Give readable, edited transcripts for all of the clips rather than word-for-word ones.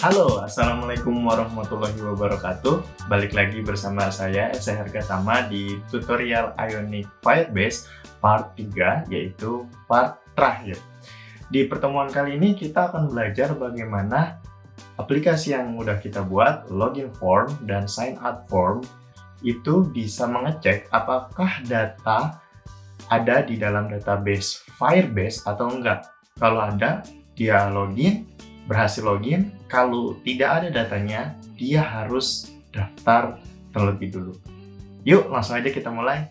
Halo, Assalamualaikum warahmatullahi wabarakatuh. Balik lagi bersama saya, Esa Hargatama, di tutorial Ionic Firebase part 3, yaitu part terakhir. Di pertemuan kali ini kita akan belajar bagaimana aplikasi yang mudah kita buat, login form dan sign up form, itu bisa mengecek apakah data ada di dalam database Firebase atau enggak. Kalau ada, dia login, berhasil login. Kalau tidak ada datanya, dia harus daftar terlebih dulu. Yuk, langsung aja kita mulai.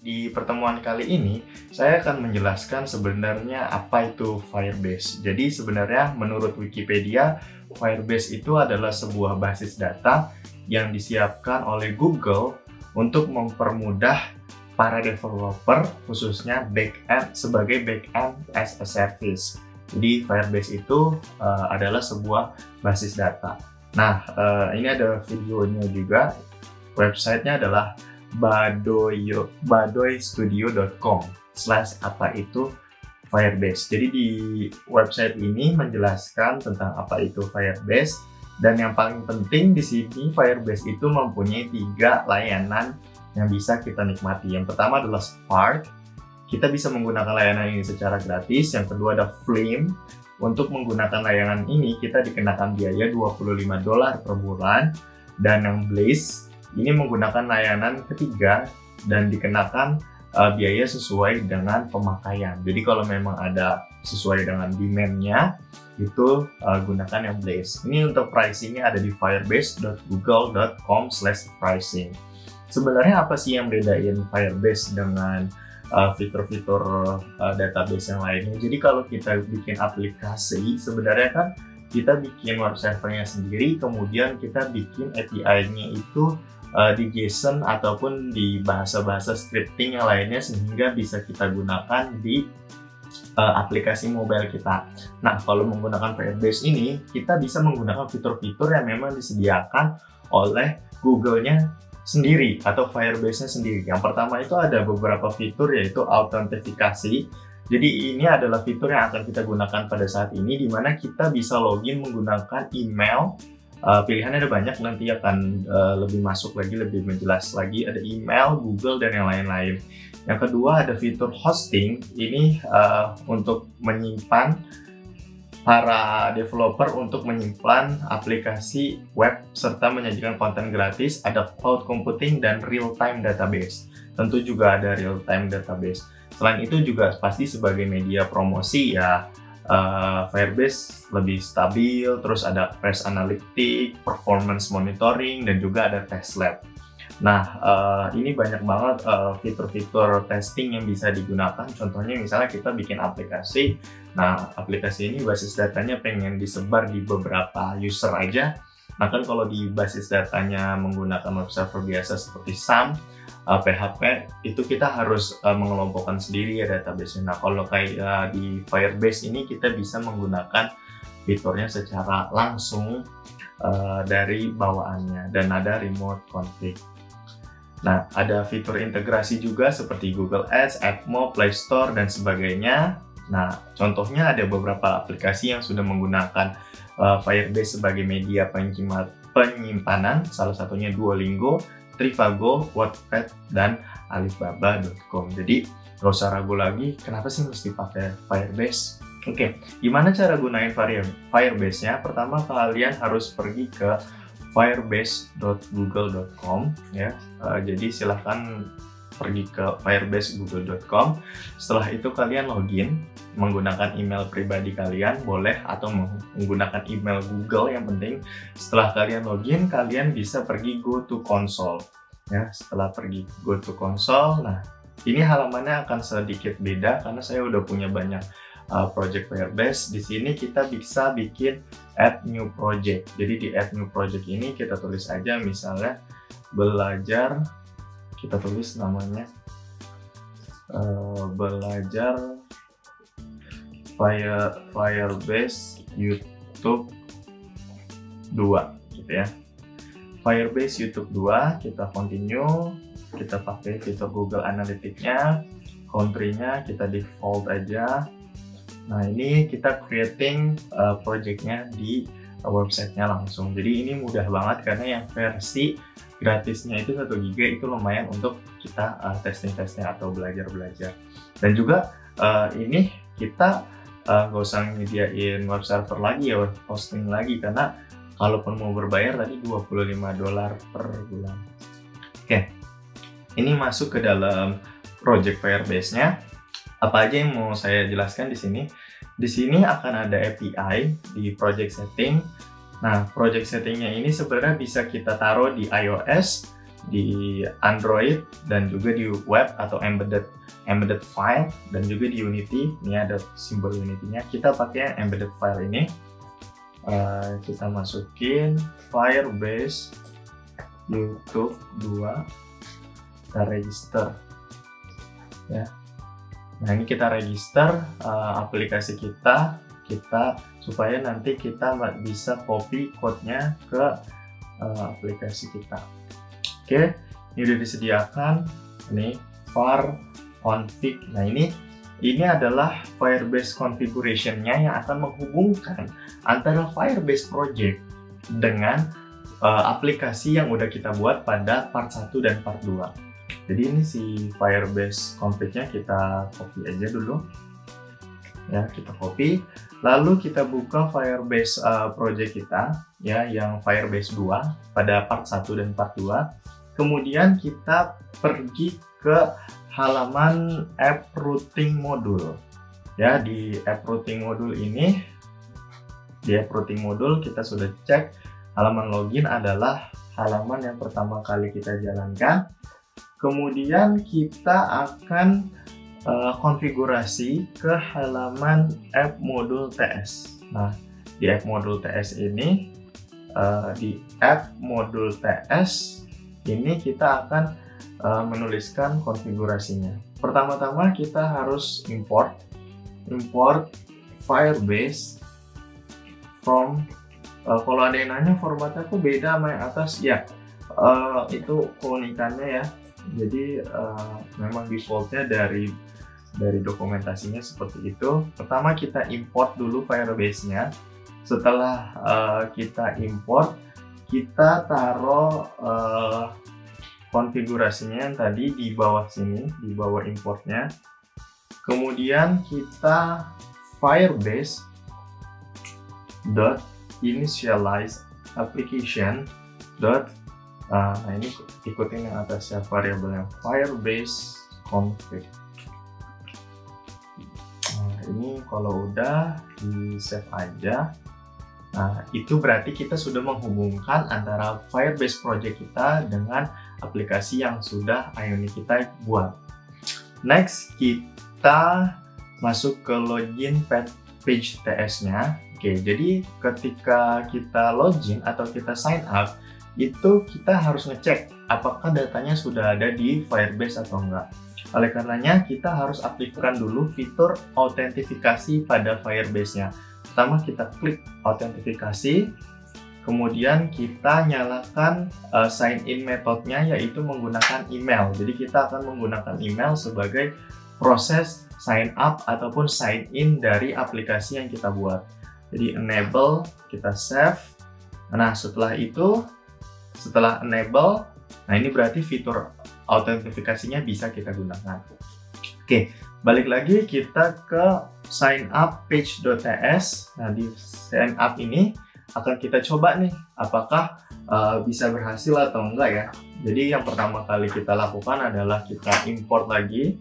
Di pertemuan kali ini, saya akan menjelaskan sebenarnya apa itu Firebase. Jadi sebenarnya menurut Wikipedia, Firebase itu adalah sebuah basis data yang disiapkan oleh Google untuk mempermudah para developer, khususnya backend, sebagai backend as a service. Jadi Firebase itu adalah sebuah basis data. Nah, ini ada videonya juga. Websitenya adalah badoystudio.com/apa itu Firebase. Jadi di website ini menjelaskan tentang apa itu Firebase, dan yang paling penting di sini Firebase itu mempunyai 3 layanan yang bisa kita nikmati. Yang pertama adalah Spark. Kita bisa menggunakan layanan ini secara gratis. Yang kedua ada Flame. Untuk menggunakan layanan ini kita dikenakan biaya $25 per bulan. Dan yang Blaze ini menggunakan layanan ketiga dan dikenakan biaya sesuai dengan pemakaian. Jadi kalau memang ada sesuai dengan demand-nya, itu gunakan yang Blaze. Ini untuk pricingnya ada di firebase.google.com/pricing. Sebenarnya apa sih yang bedain Firebase dengan fitur-fitur database yang lainnya? Jadi kalau kita bikin aplikasi, sebenarnya kan kita bikin web servernya sendiri, kemudian kita bikin API-nya itu di JSON ataupun di bahasa-bahasa scripting yang lainnya, sehingga bisa kita gunakan di aplikasi mobile kita. Nah, kalau menggunakan Firebase ini, kita bisa menggunakan fitur-fitur yang memang disediakan oleh Google-nya sendiri atau Firebase-nya sendiri. Yang pertama itu ada beberapa fitur, yaitu autentifikasi. Jadi ini adalah fitur yang akan kita gunakan pada saat ini, di mana kita bisa login menggunakan email. Pilihannya ada banyak, nanti akan lebih masuk lagi, lebih menjelas lagi. Ada email, Google, dan yang lain-lain. Yang kedua ada fitur hosting. Ini untuk menyimpan, para developer untuk menyimpan aplikasi web serta menyajikan konten gratis. Ada cloud computing dan real-time database. Tentu juga ada real-time database. Selain itu juga pasti sebagai media promosi ya, Firebase lebih stabil. Terus ada Page Analytics, Performance Monitoring, dan juga ada Test Lab. Nah, ini banyak banget fitur-fitur testing yang bisa digunakan. Contohnya misalnya kita bikin aplikasi. Nah, aplikasi ini basis datanya pengen disebar di beberapa user aja. Nah, kan kalau di basis datanya menggunakan web server biasa seperti SAM, PHP, itu kita harus mengelompokkan sendiri ya database-nya. Nah, kalau kayak di Firebase ini kita bisa menggunakan fiturnya secara langsung dari bawaannya, dan ada remote config. Nah, ada fitur integrasi juga seperti Google Ads, AdMob, Play Store, dan sebagainya. Nah, contohnya ada beberapa aplikasi yang sudah menggunakan Firebase sebagai media penyimpanan, salah satunya Duolingo, Trivago, Wattpad, dan Alibaba.com. Jadi, nggak usah ragu lagi, kenapa sih mesti pakai Firebase? Oke, gimana cara gunain Firebase-nya? Pertama, kalian harus pergi ke firebase.google.com ya. Jadi silahkan pergi ke firebase.google.com. Setelah itu kalian login menggunakan email pribadi kalian, boleh, atau menggunakan email Google, yang penting. Setelah kalian login, kalian bisa pergi go to console ya. Setelah pergi go to console, nah ini halamannya akan sedikit beda karena saya udah punya banyak project Firebase. Di sini kita bisa bikin add new project. Jadi di add new project ini kita tulis aja misalnya belajar, kita tulis namanya belajar Firebase YouTube 2 gitu ya. Firebase YouTube 2, kita continue, kita pakai fitur Google Analytics-nya, country-nya kita default aja. Nah, ini kita creating project-nya di website-nya langsung. Jadi ini mudah banget karena yang versi gratisnya itu 1 GB itu lumayan untuk kita testing-testing atau belajar-belajar. Dan juga ini kita nggak usah nyediain web server lagi ya, web hosting lagi, karena kalaupun mau berbayar tadi $25 per bulan. Oke, ini masuk ke dalam project Firebase-nya. Apa aja yang mau saya jelaskan di sini? Di sini akan ada API di project setting. Nah, project settingnya ini sebenarnya bisa kita taruh di iOS, di Android, dan juga di web atau embedded file, dan juga di Unity. Ini ada simbol Unity-nya. Kita pakai embedded file ini. Kita masukin Firebase YouTube 2, kita register ya. Nah, ini kita register aplikasi kita supaya nanti kita bisa copy code-nya ke aplikasi kita. Oke, ini udah disediakan. Ini var config. Nah, ini adalah Firebase configuration-nya yang akan menghubungkan antara Firebase project dengan aplikasi yang udah kita buat pada part 1 dan part 2. Jadi ini si Firebase config-nya kita copy aja dulu. Ya, kita copy. Lalu kita buka Firebase project kita ya, yang Firebase 2 pada part 1 dan part 2. Kemudian kita pergi ke halaman app routing module. Ya, di app routing module ini, di app routing module kita sudah cek halaman login adalah halaman yang pertama kali kita jalankan. Kemudian kita akan konfigurasi ke halaman app module TS. Nah, di app module TS ini, kita akan menuliskan konfigurasinya. Pertama-tama kita harus import Firebase from, kalau ada yang nanya formatnya kok beda sama yang atas, ya itu keunikannya ya. Jadi memang defaultnya dari dokumentasinya seperti itu. Pertama kita import dulu Firebase-nya. Setelah kita import, kita taruh konfigurasinya yang tadi di bawah sini, di bawah importnya. Kemudian kita Firebase .initialize application . Nah, ini ikutin yang atasnya, variabelnya Firebase config. Nah, ini kalau udah di save aja. Nah, itu berarti kita sudah menghubungkan antara Firebase project kita dengan aplikasi yang sudah Ioni kita buat. Next, kita masuk ke login page TS-nya. Oke, jadi ketika kita login atau kita sign up, itu kita harus ngecek apakah datanya sudah ada di Firebase atau enggak. Oleh karenanya, kita harus aktifkan dulu fitur autentifikasi pada Firebase-nya. Pertama, kita klik autentifikasi, kemudian kita nyalakan sign in metodenya, yaitu menggunakan email. Jadi kita akan menggunakan email sebagai proses sign up ataupun sign in dari aplikasi yang kita buat. Jadi enable, kita save. Nah, setelah enable, nah ini berarti fitur autentifikasinya bisa kita gunakan. Oke, balik lagi kita ke sign up page.ts. Nah, di sign up ini akan kita coba nih apakah bisa berhasil atau enggak ya. Jadi yang pertama kali kita lakukan adalah kita import lagi.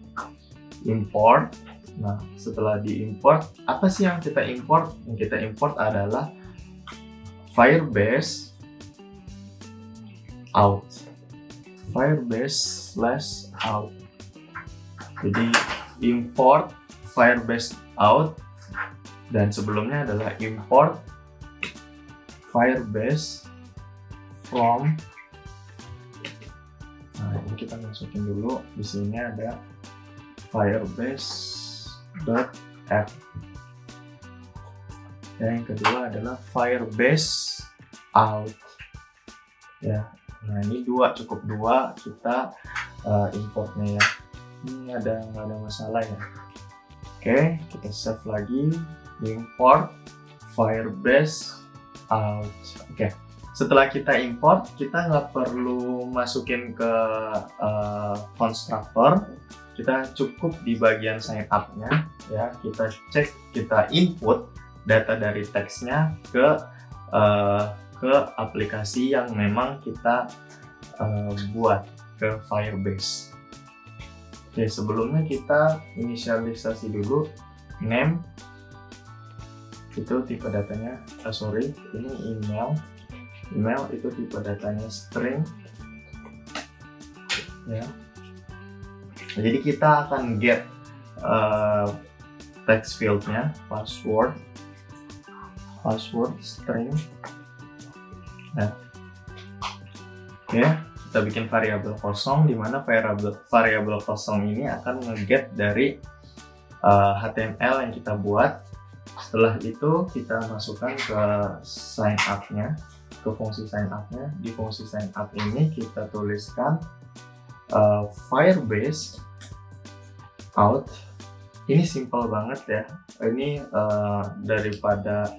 Nah, setelah diimport, apa sih yang kita import? Yang kita import adalah Firebase out. Firebase/out. Jadi import Firebase out, dan sebelumnya adalah import Firebase from. Nah, ini kita masukin dulu. Di sini ada Firebase.app. Dan yang kedua adalah Firebase out. Ya. Nah, ini cukup dua kita importnya ya. ini nggak ada masalah ya. Oke, kita save lagi, import Firebase out. Oke, setelah kita import, kita nggak perlu masukin ke constructor, kita cukup di bagian sign up-nya ya, kita cek, kita input data dari teksnya ke aplikasi yang memang kita buat ke Firebase. Oke, sebelumnya kita inisialisasi dulu name, itu tipe datanya, ini email itu tipe datanya string ya. Jadi kita akan get text fieldnya, password string ya. Oke, kita bikin variabel kosong, di mana variabel kosong ini akan nge-get dari HTML yang kita buat. Setelah itu kita masukkan ke sign up-nya, ke fungsi sign up-nya. Di fungsi sign up ini kita tuliskan Firebase out. Ini simple banget ya. Ini daripada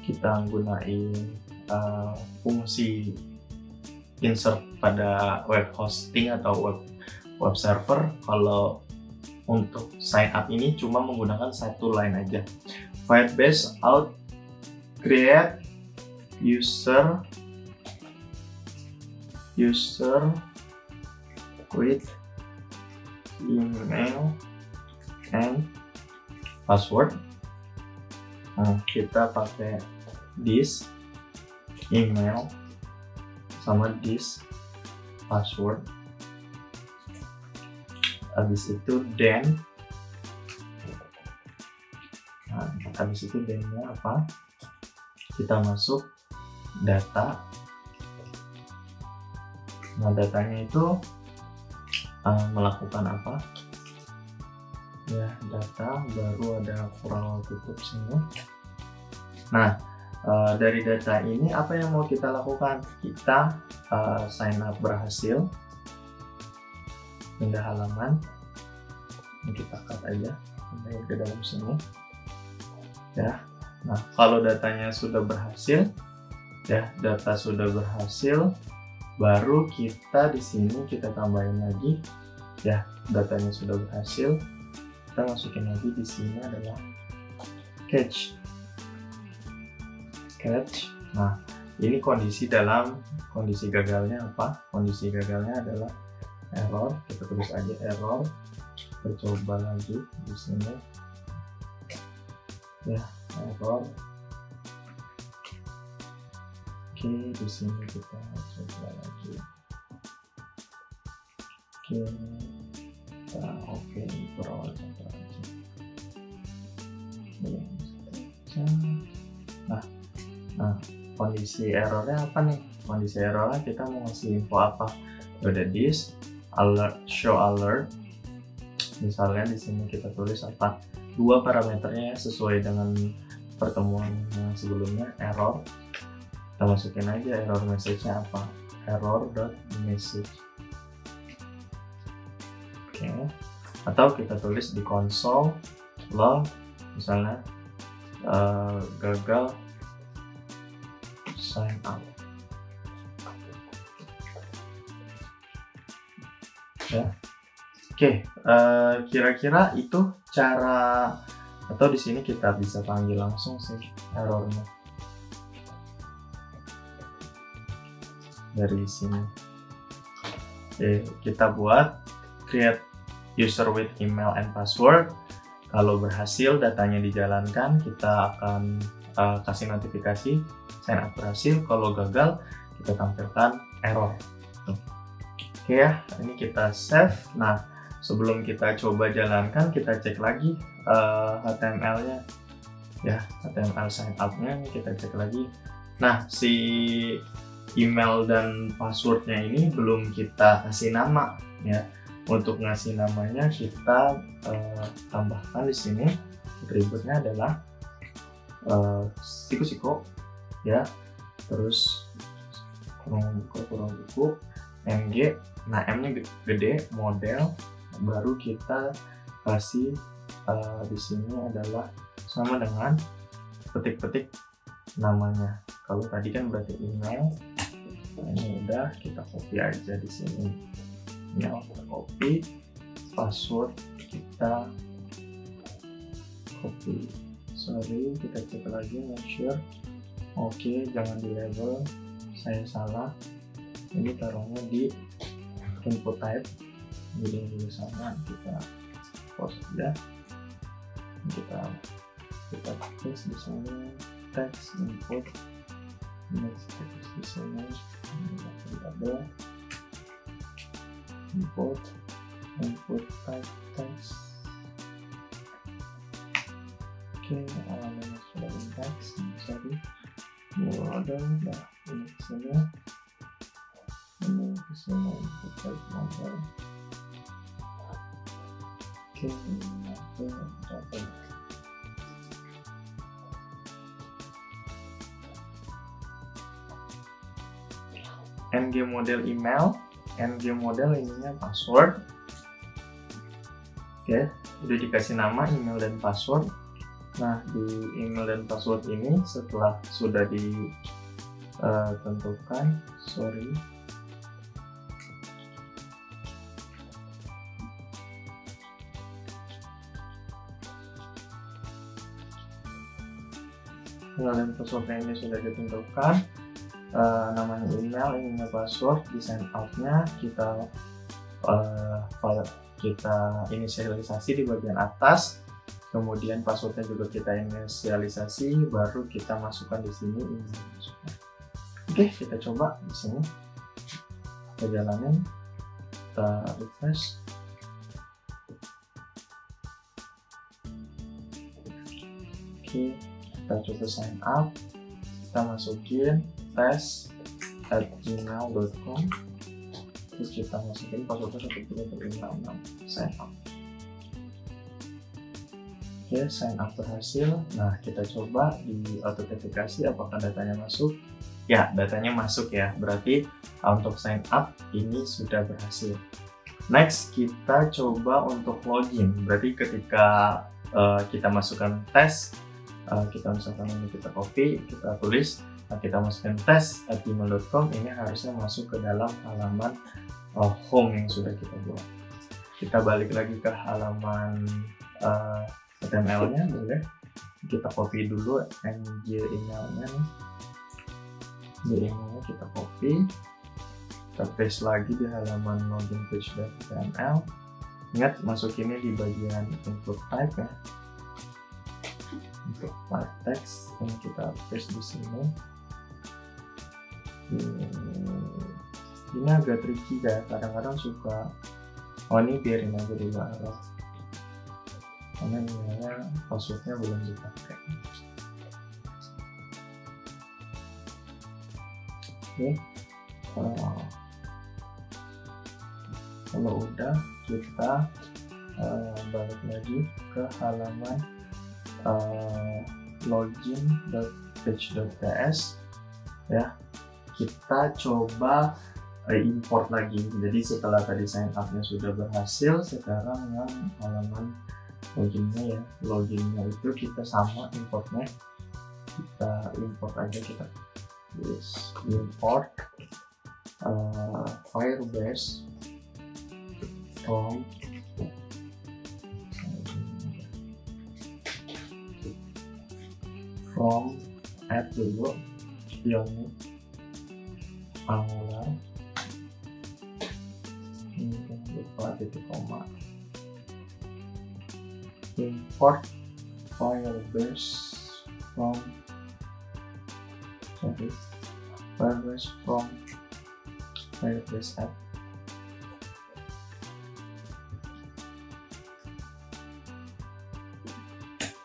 kita gunain fungsi insert pada web hosting atau web server. Kalau untuk sign up ini cuma menggunakan satu line aja. Firebase out create user with email and password. Nah, kita pakai this email sama this password. Habis itu then, then-nya apa? Kita masuk data. Nah, datanya itu melakukan apa? Ya, data, baru ada kurang tutup sini. Nah, dari data ini apa yang mau kita lakukan? Kita sign up berhasil, pindah halaman, ini kita cut aja, pindah ke dalam sini ya. Nah, kalau datanya sudah berhasil ya, data sudah berhasil, baru kita di sini kita tambahin lagi ya, datanya sudah berhasil, kita masukin lagi di sini adalah catch. Nah, ini kondisi gagalnya apa? Kondisi gagalnya adalah error. Kita tulis aja error. Kita coba lagi di sini ya, error. Oke, di sini kita coba lagi. Oke, berawal aja. Nah, kondisi errornya apa nih? Kondisi errornya kita mau ngasih info apa? Udah this alert, show alert. Misalnya di sini kita tulis apa? Dua parameternya sesuai dengan pertemuan yang sebelumnya, error. Kita masukin aja error message-nya apa? Error.message. Oke. Atau kita tulis di console log, misalnya gagal sign up ya. Oke, kira-kira itu cara, atau di sini kita bisa panggil langsung sih errornya dari sini. Oke, kita buat create user with email and password. Kalau berhasil datanya dijalankan, kita akan kasih notifikasi sign up berhasil. Kalau gagal, kita tampilkan error. Oke ya, ini kita save. Nah, sebelum kita coba jalankan, kita cek lagi HTML-nya ya, HTML sign up-nya kita cek lagi. Nah, si email dan password-nya ini belum kita kasih nama ya. Untuk ngasih namanya kita tambahkan di sini. Atributnya adalah siku ya, terus kurang buku mg. Nah, M nya gede, model, baru kita kasih di sini adalah sama dengan petik-petik namanya. Kalau tadi kan berarti email. Nah, ini udah, kita copy aja di sini. Email kita copy, password kita copy. Sorry, kita cek lagi, make sure. Oke, jangan di label, saya salah. Ini taruhnya di input type. Jadi di sana kita post aja. Kita paste di sini text input. Next text di sini variable input type text. Oke, alamatnya sudah in text. Sorry, model dah ini kesini, input type model. Oke, model. ng model email, ng model ininya password. Oke, udah dikasih nama email dan password. Nah, di email dan password ini setelah sudah ditentukan, email dan passwordnya ini sudah ditentukan. Namanya email, ininya password, di sign out-nya kita inisialisasi di bagian atas, kemudian passwordnya juga kita inisialisasi, baru kita masukkan di sini email masuknya. Oke, kita coba di sini, kita jalanin, kita refresh. Oke, kita coba sign up, kita masukin test@gmail.com, terus kita masukin passwordnya 1356 sign up. Oke, sign up berhasil. Nah, kita coba di autentifikasi apakah datanya masuk. Ya, datanya masuk ya, berarti untuk sign up ini sudah berhasil. Next, kita coba untuk login. Berarti ketika kita masukkan tes, kita misalkan ini kita copy, kita tulis, nah, kita masukkan test@gmail.com, ini harusnya masuk ke dalam halaman home yang sudah kita buat. Kita balik lagi ke halaman HTML-nya, boleh kita copy dulu ng email-nya nih. Di emailnya kita copy, kita paste lagi di halaman login page.html. Ingat, masukinnya di bagian input type ya. Untuk type text ini kita paste di sini. Ini agak tricky ya, kadang-kadang suka, ini biarin aja di URL karena emailnya passwordnya belum dipakai. Oke, kalau udah, kita balik lagi ke halaman login.page.ts ya. Kita coba import lagi. Jadi setelah tadi sign up-nya sudah berhasil, sekarang yang halaman loginnya ya, loginnya itu kita sama importnya, kita import aja, kita import Firebase from add dulu Ionic Angular, ini jangan lupa titik koma, import Firebase from Firebase app.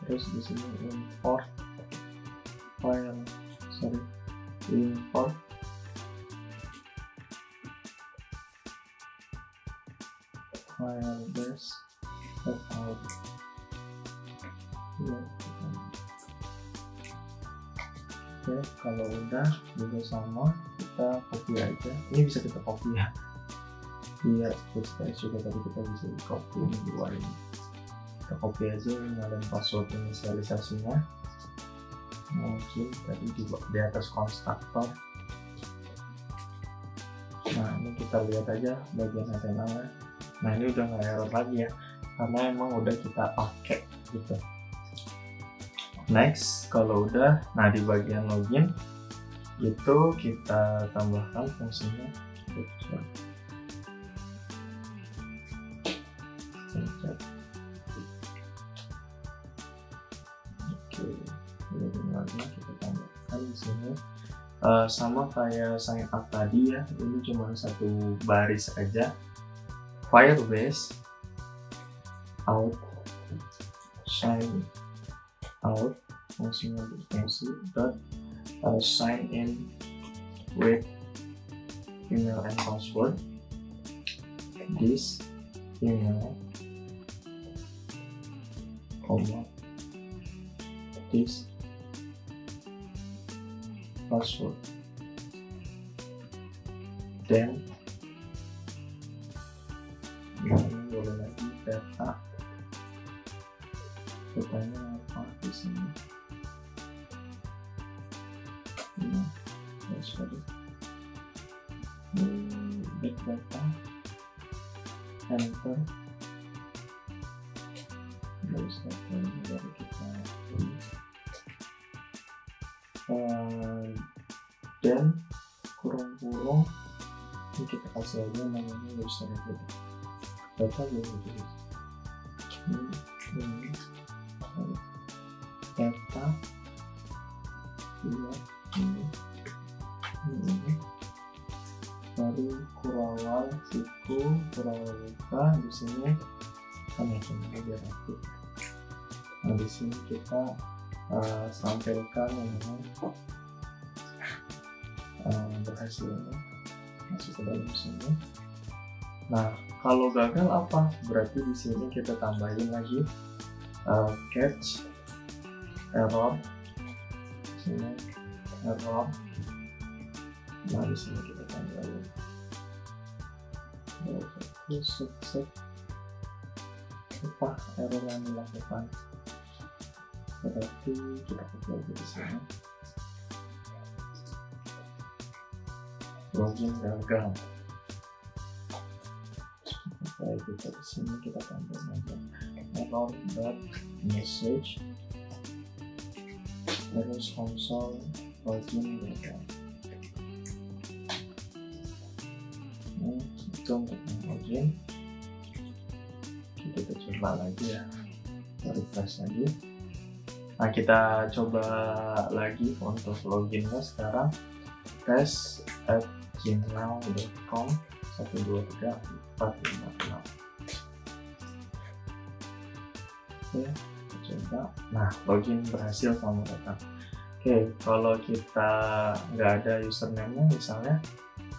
Terus di sini import import Firebase out. Oke, kalau udah juga sama, kita copy aja. Ini bisa kita copy ya. Iya, CSS juga tadi kita bisa di copy ini di luar ini. Kita copy aja dan password inisialisasinya. Mungkin tadi di atas konstruktor. Nah, ini kita lihat aja bagian HTML-nya. Nah, ini udah nggak error lagi ya, karena emang udah kita pakai gitu. Next, kalau udah, nah di bagian login itu kita tambahkan fungsinya kita tambahkan di sini sama kayak sign up tadi ya, ini cuma satu baris aja. Firebase out sign out fungsinya fungsi dot sign in with email and password. This email, this password. Then ini boleh lagi datanya apa di sini. Big data, enter, dari kita dan kurung-kurung ini kita kasih aja namanya user aja, data ini data ini baru kurawal siku kurawal luka di sini kan ya biar aktif. Nah di sini kita sampaikan namanya berhasilnya masuk ke dalam sini. Nah kalau gagal apa? Berarti di sini kita tambahin lagi catch error, sini error. Nah di sini kita tambahin apa error yang dilakukan. Berarti kita copy aja di sini. Login gagal. Baik, kita di sini kita tambahin aja error dot message terus console login gagal. Itu untuk login. Kita coba lagi ya, refresh lagi. Nah kita coba lagi untuk loginnya sekarang, test@gmail.com 123456. Oke, kita coba. Nah login berhasil sama datang. Oke, kalau kita nggak ada username-nya misalnya,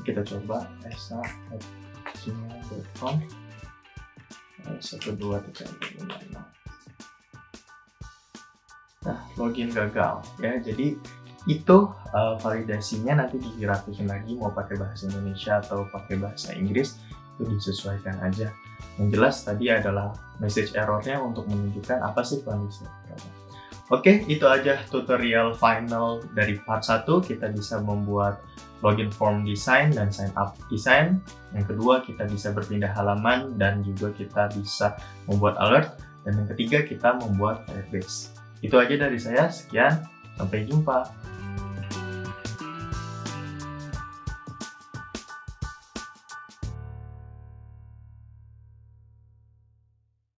kita coba esa@gmail.com 123456. Nah, login gagal ya. Jadi itu validasinya nanti dirapihin lagi mau pakai bahasa Indonesia atau pakai bahasa Inggris, itu disesuaikan aja. Yang jelas tadi adalah message errornya untuk menunjukkan apa sih kondisi errornya. Oke, itu aja tutorial final dari part 1. Kita bisa membuat login form design dan sign up design. Yang kedua, kita bisa berpindah halaman dan juga kita bisa membuat alert. Dan yang ketiga, kita membuat Firebase. Itu aja dari saya, sekian, sampai jumpa.